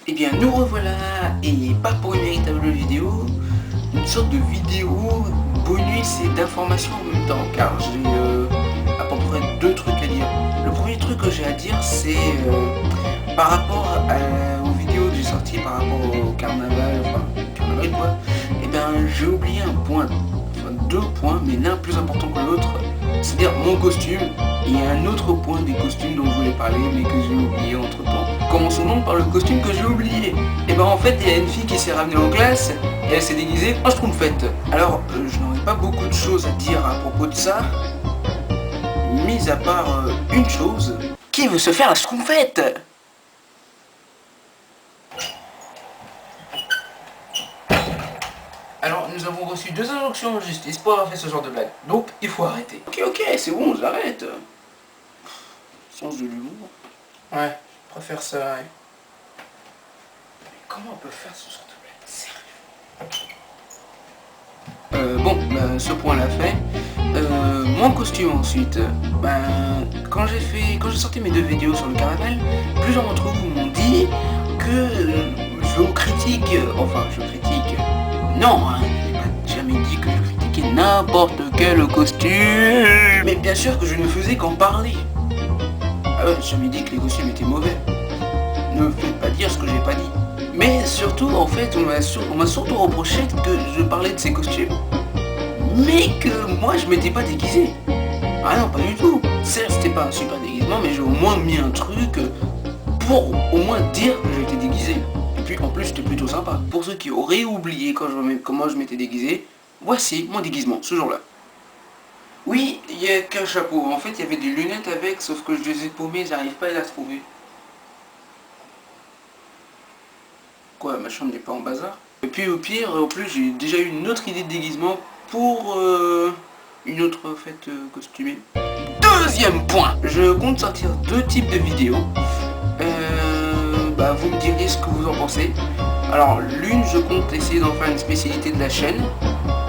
Eh bien nous revoilà, et pas pour une véritable vidéo, une sorte de vidéo bonus et d'information en même temps, car j'ai à peu près deux trucs à dire. Le premier truc que j'ai à dire, c'est par rapport aux vidéos que j'ai sorties par rapport au carnaval, enfin carnaval quoi, et bien j'ai oublié un point, enfin deux points, mais l'un plus important que l'autre, c'est-à-dire mon costume, et un autre point des costumes dont je voulais parler mais que j'ai oublié entre temps. Commençons donc par le costume que j'ai oublié. Et ben en fait il y a une fille qui s'est ramenée en classe et elle s'est déguisée en Schtroumpfette. Alors je n'aurais pas beaucoup de choses à dire à propos de ça, mis à part une chose. Qui veut se faire la Schtroumpfette? Alors nous avons reçu deux injonctions en justice pour avoir fait ce genre de blague. Donc il faut arrêter. Ok, c'est bon, j'arrête. Sens de l'humour. Ouais, je préfère ça, ouais. Mais comment on peut faire ce genre de blague? Sérieux? Bon, bah, ce point-là fait. Mon costume ensuite. Quand j'ai sorti mes deux vidéos sur le carnaval, plusieurs d'entre vous m'ont dit que je critique, non, hein, j'ai jamais dit que je critiquais n'importe quel costume. Mais bien sûr que je ne faisais qu'en parler. Ah ouais, j'ai jamais dit que les costumes étaient mauvais. Ne me faites pas dire ce que j'ai pas dit. Mais surtout, en fait, on m'a surtout reproché que je parlais de ces costumes, mais que moi je m'étais pas déguisé. Ah non, pas du tout. Certes, c'était pas un super déguisement, mais j'ai au moins mis un truc pour au moins dire que j'étais déguisé. Et puis en plus, c'était plutôt sympa. Pour ceux qui auraient oublié comment je m'étais déguisé, voici mon déguisement ce jour-là. Oui, il y a qu'un chapeau. En fait, il y avait des lunettes avec, sauf que je les ai paumées, j'arrive pas à les trouver. Quoi, ma chambre n'est pas en bazar? Et puis au pire, en plus, j'ai déjà eu une autre idée de déguisement pour une autre fête costumée. Deuxième point, je compte sortir deux types de vidéos. Vous me direz ce que vous en pensez. Alors l'une, je compte essayer d'en faire une spécialité de la chaîne.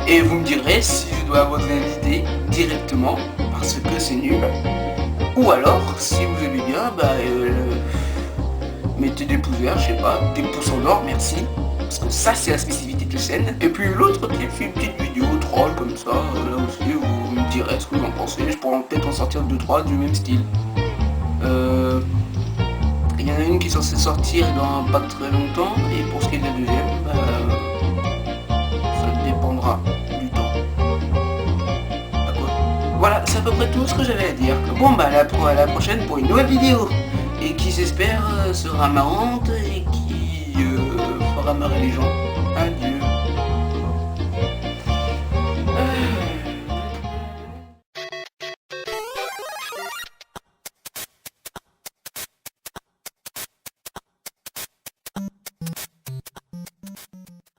Et vous me direz si je dois vous inviter directement, parce que c'est nul. Ou alors, si vous aimez bien, mettez des pouces verts, je sais pas, des pouces en or, merci. Parce que ça, c'est la spécificité de la chaîne. Et puis l'autre type, c'est une petite vidéo troll comme ça, là aussi, vous me direz ce que vous en pensez. Je pourrais peut-être en sortir 2-3 du même style. Il y en a une qui est censée sortir dans pas très longtemps, et pour ce qui est de la deuxième, ça dépendra du temps. Voilà, c'est à peu près tout ce que j'avais à dire. Bon à la prochaine pour une nouvelle vidéo, et qui j'espère sera marrante et qui fera marrer les gens. Adieu.